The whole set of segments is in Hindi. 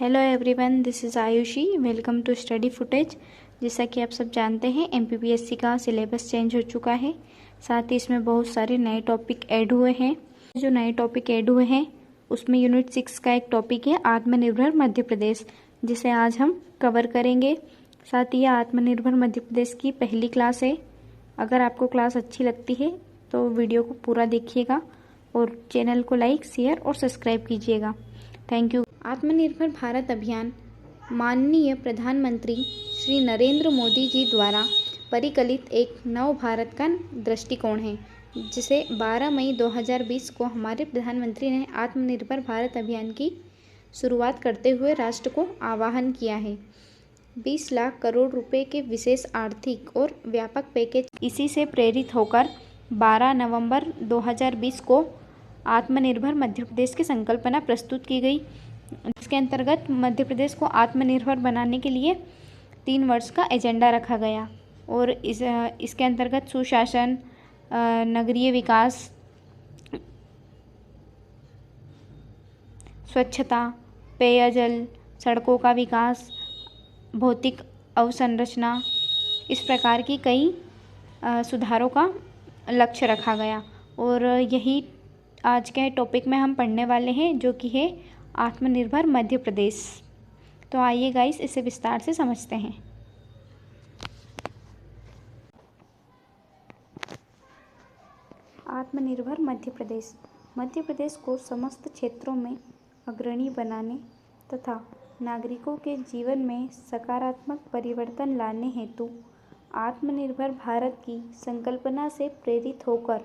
Hello everyone, this is Ayushi. Welcome to study footage. जैसा कि आप सब जानते हैं, एमपीपीएससी का सिलेबस चेंज हो चुका है। साथ ही इसमें बहुत सारे नए टॉपिक ऐड हुए हैं। जो नए टॉपिक ऐड हुए हैं उसमें यूनिट 6 का एक टॉपिक है आत्मनिर्भर मध्य प्रदेश, जिसे आज हम कवर करेंगे। साथ ही आत्मनिर्भर मध्य प्रदेश की पहली क्लास है। अगर आपको क्लास अच्छी लगती है तो वीडियो को पूरा देखिएगा और चैनल को लाइक, शेयर और सब्सक्राइब कीजिएगा। Thank you. आत्मनिर्भर भारत अभियान माननीय प्रधानमंत्री श्री नरेंद्र मोदी जी द्वारा परिकलित एक नव भारत का दृष्टिकोण है, जिसे 12 मई 2020 को हमारे प्रधानमंत्री ने आत्मनिर्भर भारत अभियान की शुरुआत करते हुए राष्ट्र को आह्वान किया है। 20 लाख करोड़ रुपए के विशेष आर्थिक और व्यापक पैकेज, इसी से प्रेरित होकर 12 नवंबर 2020 को आत्मनिर्भर मध्य प्रदेश की संकल्पना प्रस्तुत की गई। इसके अंतर्गत मध्य प्रदेश को आत्मनिर्भर बनाने के लिए 3 वर्ष का एजेंडा रखा गया और इसके अंतर्गत सुशासन, नगरीय विकास, स्वच्छता, पेयजल, सड़कों का विकास, भौतिक अवसंरचना, इस प्रकार की कई सुधारों का लक्ष्य रखा गया। और यही आज के टॉपिक में हम पढ़ने वाले हैं, जो कि है आत्मनिर्भर मध्य प्रदेश। तो आइए गाइस, इसे विस्तार से समझते हैं। आत्मनिर्भर मध्य प्रदेश। मध्य प्रदेश को समस्त क्षेत्रों में अग्रणी बनाने तथा नागरिकों के जीवन में सकारात्मक परिवर्तन लाने हेतु आत्मनिर्भर भारत की संकल्पना से प्रेरित होकर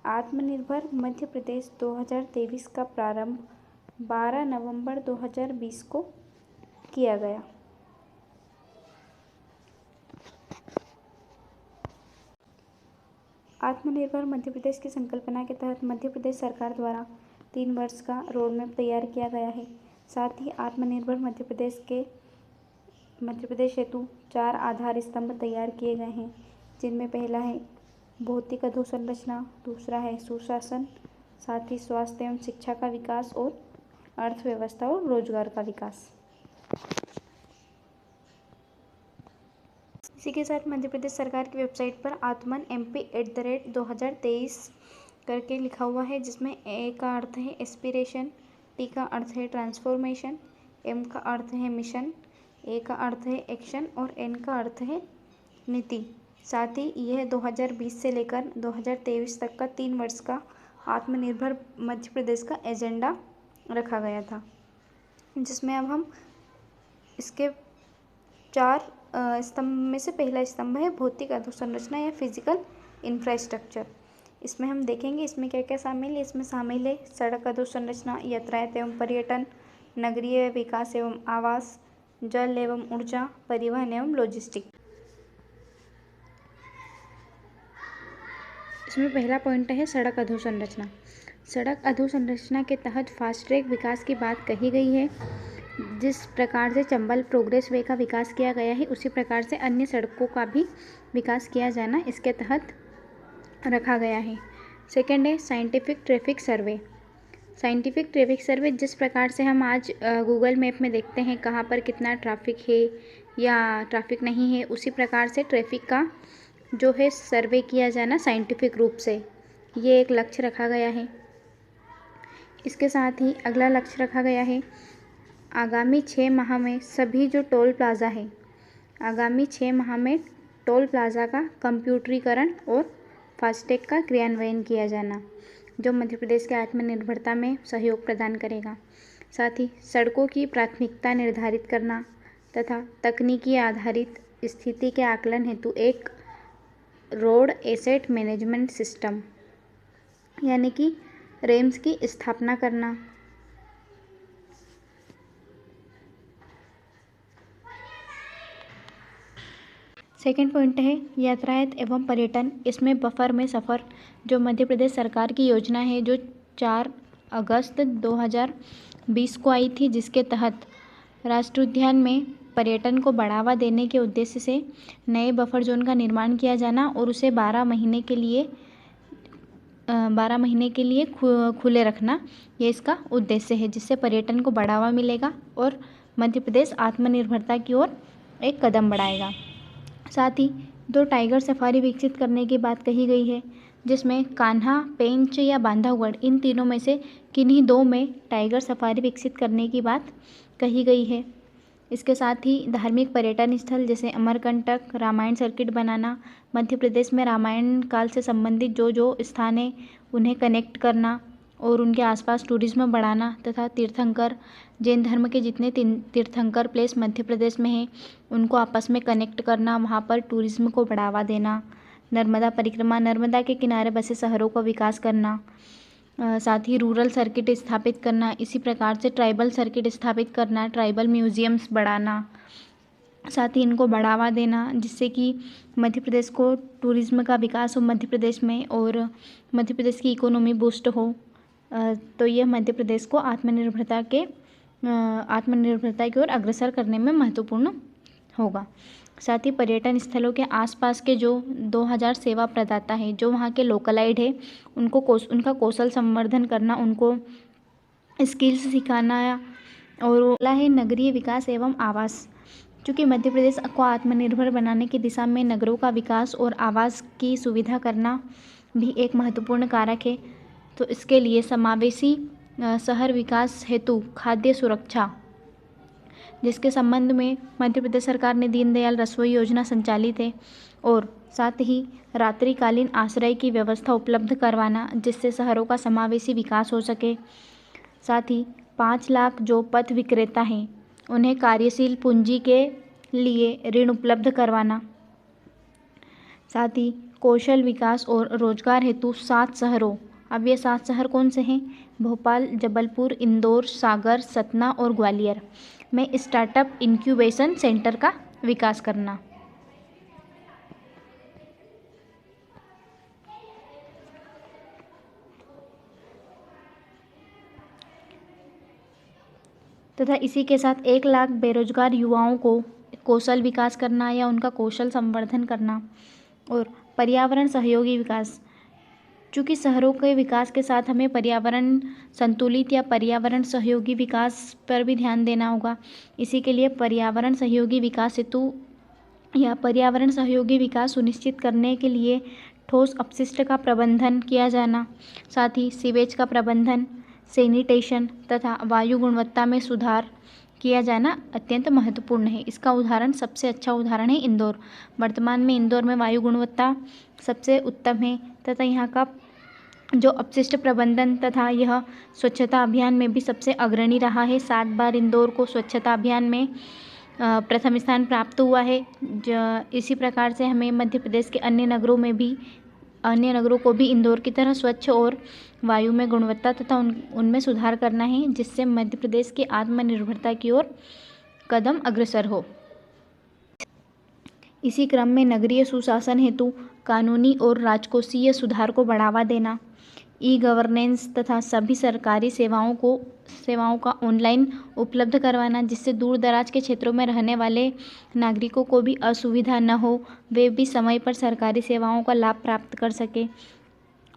आत्मनिर्भर मध्य प्रदेश 2023 का प्रारंभ 12 नवंबर 2020 को किया गया। आत्मनिर्भर मध्य प्रदेश की संकल्पना के तहत मध्य प्रदेश सरकार द्वारा 3 वर्ष का रोड मैप तैयार किया गया है। साथ ही आत्मनिर्भर मध्य प्रदेश हेतु 4 आधार स्तंभ तैयार किए गए हैं, जिनमें पहला है भौतिक अधोसंरचना, दूसरा है सुशासन, साथ ही स्वास्थ्य एवं शिक्षा का विकास और अर्थव्यवस्था और रोजगार का विकास। इसी के साथ मध्य प्रदेश सरकार की वेबसाइट पर आत्मन MP@2023 करके लिखा हुआ है, जिसमें ए का अर्थ है एस्पिरेशन, टी का अर्थ है ट्रांसफॉर्मेशन, एम का अर्थ है मिशन, ए का अर्थ है एक्शन और एन का अर्थ है नीति। साथ ही यह 2020 से लेकर 2023 तक का 3 वर्ष का आत्मनिर्भर मध्य प्रदेश का एजेंडा रखा गया था, जिसमें अब हम इसके 4 स्तंभ में से पहला स्तंभ है भौतिक अधोसंरचना या फिजिकल इंफ्रास्ट्रक्चर। इसमें हम देखेंगे इसमें क्या क्या शामिल है। इसमें शामिल है सड़क अधोसंरचना, यातायात एवं पर्यटन, नगरीय विकास एवं आवास, जल एवं ऊर्जा, परिवहन एवं लॉजिस्टिक। इसमें पहला पॉइंट है सड़क अधोसंरचना। सड़क अधोसंरचना के तहत फास्ट ट्रैक विकास की बात कही गई है। जिस प्रकार से चंबल प्रोग्रेस वे का विकास किया गया है, उसी प्रकार से अन्य सड़कों का भी विकास किया जाना इसके तहत रखा गया है। सेकंड है साइंटिफिक ट्रैफिक सर्वे। साइंटिफिक ट्रैफिक सर्वे जिस प्रकार से हम आज गूगल मैप में देखते हैं कहाँ पर कितना ट्रैफिक है या ट्रैफिक नहीं है, उसी प्रकार से ट्रैफिक का जो है सर्वे किया जाना साइंटिफिक रूप से, ये एक लक्ष्य रखा गया है। इसके साथ ही अगला लक्ष्य रखा गया है आगामी 6 माह में सभी जो टोल प्लाज़ा है, आगामी 6 माह में टोल प्लाज़ा का कंप्यूटरीकरण और फास्टैग का क्रियान्वयन किया जाना, जो मध्य प्रदेश के आत्मनिर्भरता में सहयोग प्रदान करेगा। साथ ही सड़कों की प्राथमिकता निर्धारित करना तथा तकनीकी आधारित स्थिति के आकलन हेतु एक रोड एसेट मैनेजमेंट सिस्टम यानी कि रेम्स की स्थापना करना। सेकेंड पॉइंट है यातायात एवं पर्यटन। इसमें बफर में सफ़र, जो मध्य प्रदेश सरकार की योजना है, जो 4 अगस्त 2020 को आई थी, जिसके तहत राष्ट्रीय उद्यान में पर्यटन को बढ़ावा देने के उद्देश्य से नए बफर जोन का निर्माण किया जाना और उसे 12 महीने के लिए 12 महीने के लिए खुले रखना, ये इसका उद्देश्य है, जिससे पर्यटन को बढ़ावा मिलेगा और मध्य प्रदेश आत्मनिर्भरता की ओर एक कदम बढ़ाएगा। साथ ही 2 टाइगर सफारी विकसित करने की बात कही गई है, जिसमें कान्हा, पेंच या बांधवगढ़, इन तीनों में से किन्हीं 2 में टाइगर सफारी विकसित करने की बात कही गई है। इसके साथ ही धार्मिक पर्यटन स्थल जैसे अमरकंटक, रामायण सर्किट बनाना, मध्य प्रदेश में रामायण काल से संबंधित जो स्थान है उन्हें कनेक्ट करना और उनके आसपास टूरिज्म बढ़ाना, तथा तीर्थंकर, जैन धर्म के जितने तीर्थंकर प्लेस मध्य प्रदेश में हैं उनको आपस में कनेक्ट करना, वहाँ पर टूरिज्म को बढ़ावा देना। नर्मदा परिक्रमा, नर्मदा के किनारे बसे शहरों का विकास करना। साथ ही रूरल सर्किट स्थापित करना, इसी प्रकार से ट्राइबल सर्किट स्थापित करना, ट्राइबल म्यूजियम्स बढ़ाना, साथ ही इनको बढ़ावा देना, जिससे कि मध्य प्रदेश को टूरिज्म का विकास हो मध्य प्रदेश में और मध्य प्रदेश की इकोनॉमी बूस्ट हो। तो यह मध्य प्रदेश को आत्मनिर्भरता की ओर अग्रसर करने में महत्वपूर्ण होगा। साथ ही पर्यटन स्थलों के आसपास के जो 2000 सेवा प्रदाता हैं, जो वहाँ के लोकलाइड है, उनका कौशल संवर्धन करना, उनको स्किल्स सिखाना। और अगला है नगरीय विकास एवं आवास। चूँकि मध्य प्रदेश को आत्मनिर्भर बनाने की दिशा में नगरों का विकास और आवास की सुविधा करना भी एक महत्वपूर्ण कारक है, तो इसके लिए समावेशी शहर विकास हेतु खाद्य सुरक्षा, जिसके संबंध में मध्य प्रदेश सरकार ने दीनदयाल रसोई योजना संचालित है, और साथ ही रात्रिकालीन आश्रय की व्यवस्था उपलब्ध करवाना, जिससे शहरों का समावेशी विकास हो सके। साथ ही 5 लाख जो पथ विक्रेता हैं उन्हें कार्यशील पूंजी के लिए ऋण उपलब्ध करवाना। साथ ही कौशल विकास और रोजगार हेतु 7 शहरों, अब ये 7 शहर कौन से हैं? भोपाल, जबलपुर, इंदौर, सागर, सतना और ग्वालियर में स्टार्टअप इंक्यूबेशन सेंटर का विकास करना। तथा इसी के साथ 1 लाख बेरोजगार युवाओं को कौशल विकास करना या उनका कौशल संवर्धन करना। और पर्यावरण सहयोगी विकास, चूँकि शहरों के विकास के साथ हमें पर्यावरण संतुलित या पर्यावरण सहयोगी विकास पर भी ध्यान देना होगा। इसी के लिए पर्यावरण सहयोगी विकास हेतु या पर्यावरण सहयोगी विकास सुनिश्चित करने के लिए ठोस अपशिष्ट का प्रबंधन किया जाना, साथ ही सीवेज का प्रबंधन, सैनिटेशन तथा वायु गुणवत्ता में सुधार किया जाना अत्यंत महत्वपूर्ण है। इसका उदाहरण, सबसे अच्छा उदाहरण है इंदौर। वर्तमान में इंदौर में वायु गुणवत्ता सबसे उत्तम है, तथा यहाँ का जो अपशिष्ट प्रबंधन तथा यह स्वच्छता अभियान में भी सबसे अग्रणी रहा है। 7 बार इंदौर को स्वच्छता अभियान में प्रथम स्थान प्राप्त हुआ है। इसी प्रकार से हमें मध्य प्रदेश के अन्य नगरों को भी इंदौर की तरह स्वच्छ और वायु में गुणवत्ता तथा उनमें सुधार करना है, जिससे मध्य प्रदेश की आत्मनिर्भरता की ओर कदम अग्रसर हो। इसी क्रम में नगरीय सुशासन हेतु कानूनी और राजकोषीय सुधार को बढ़ावा देना, ई गवर्नेंस तथा सभी सरकारी सेवाओं का ऑनलाइन उपलब्ध करवाना, जिससे दूर दराज के क्षेत्रों में रहने वाले नागरिकों को भी असुविधा न हो, वे भी समय पर सरकारी सेवाओं का लाभ प्राप्त कर सके।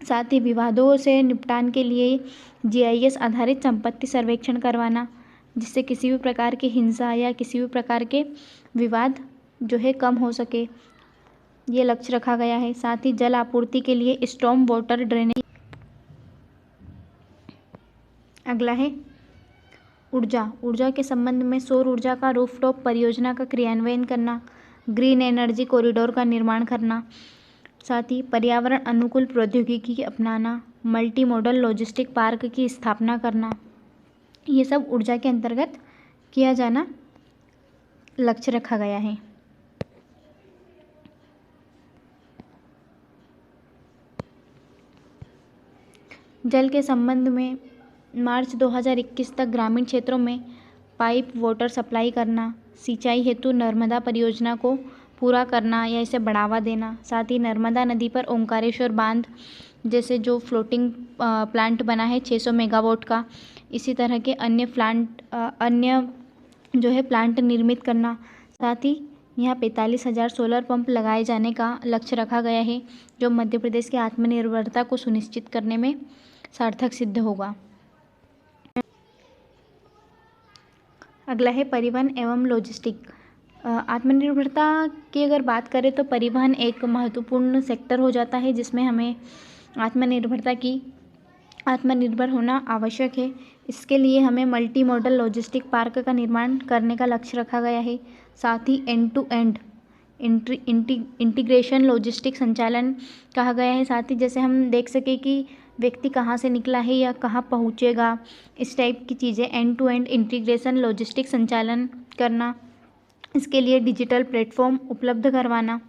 साथ ही विवादों से निपटान के लिए GIS आधारित संपत्ति सर्वेक्षण करवाना, जिससे किसी भी प्रकार की हिंसा या किसी भी प्रकार के विवाद जो है कम हो सके, ये लक्ष्य रखा गया है। साथ ही जल आपूर्ति के लिए स्टॉर्म वाटर ड्रेनेज। अगला है ऊर्जा के संबंध में सौर ऊर्जा का रूफटॉप परियोजना का क्रियान्वयन करना, ग्रीन एनर्जी कॉरिडोर का निर्माण करना, साथ ही पर्यावरण अनुकूल प्रौद्योगिकी अपनाना, मल्टी मॉडल लॉजिस्टिक पार्क की स्थापना करना, ये सब ऊर्जा के अंतर्गत किया जाना लक्ष्य रखा गया है। जल के संबंध में मार्च 2021 तक ग्रामीण क्षेत्रों में पाइप वाटर सप्लाई करना, सिंचाई हेतु नर्मदा परियोजना को पूरा करना या इसे बढ़ावा देना, साथ ही नर्मदा नदी पर ओंकारेश्वर बांध जैसे जो फ्लोटिंग प्लांट बना है 600 मेगावाट का, इसी तरह के अन्य जो है प्लांट निर्मित करना। साथ ही यहाँ 45,000 सोलर पंप लगाए जाने का लक्ष्य रखा गया है, जो मध्य प्रदेश की आत्मनिर्भरता को सुनिश्चित करने में सार्थक सिद्ध होगा। अगला है परिवहन एवं लॉजिस्टिक। आत्मनिर्भरता की अगर बात करें तो परिवहन एक महत्वपूर्ण सेक्टर हो जाता है, जिसमें हमें आत्मनिर्भर होना आवश्यक है। इसके लिए हमें मल्टी मॉडल लॉजिस्टिक पार्क का निर्माण करने का लक्ष्य रखा गया है। साथ ही end to end integration logistic संचालन कहा गया है। साथ ही जैसे हम देख सकें कि व्यक्ति कहाँ से निकला है या कहाँ पहुँचेगा, इस टाइप की चीज़ें end to end integration logistic संचालन करना, इसके लिए डिजिटल प्लेटफॉर्म उपलब्ध करवाना,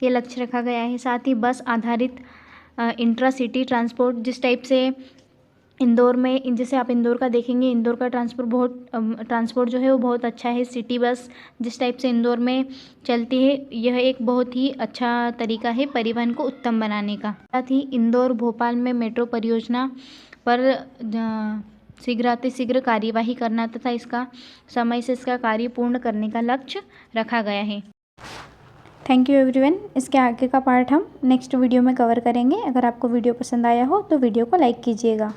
ये लक्ष्य रखा गया है। साथ ही बस आधारित इंट्रा सिटी ट्रांसपोर्ट, जिस टाइप से इंदौर में, जैसे आप इंदौर का देखेंगे, इंदौर का ट्रांसपोर्ट जो है वो बहुत अच्छा है। सिटी बस जिस टाइप से इंदौर में चलती है, यह एक बहुत ही अच्छा तरीका है परिवहन को उत्तम बनाने का। साथ ही इंदौर भोपाल में मेट्रो परियोजना पर शीघ्रातिशीघ्र कार्यवाही करना तथा इसका समय से इसका कार्य पूर्ण करने का लक्ष्य रखा गया है। Thank you everyone. इसके आगे का पार्ट हम नेक्स्ट वीडियो में कवर करेंगे। अगर आपको वीडियो पसंद आया हो तो वीडियो को लाइक कीजिएगा।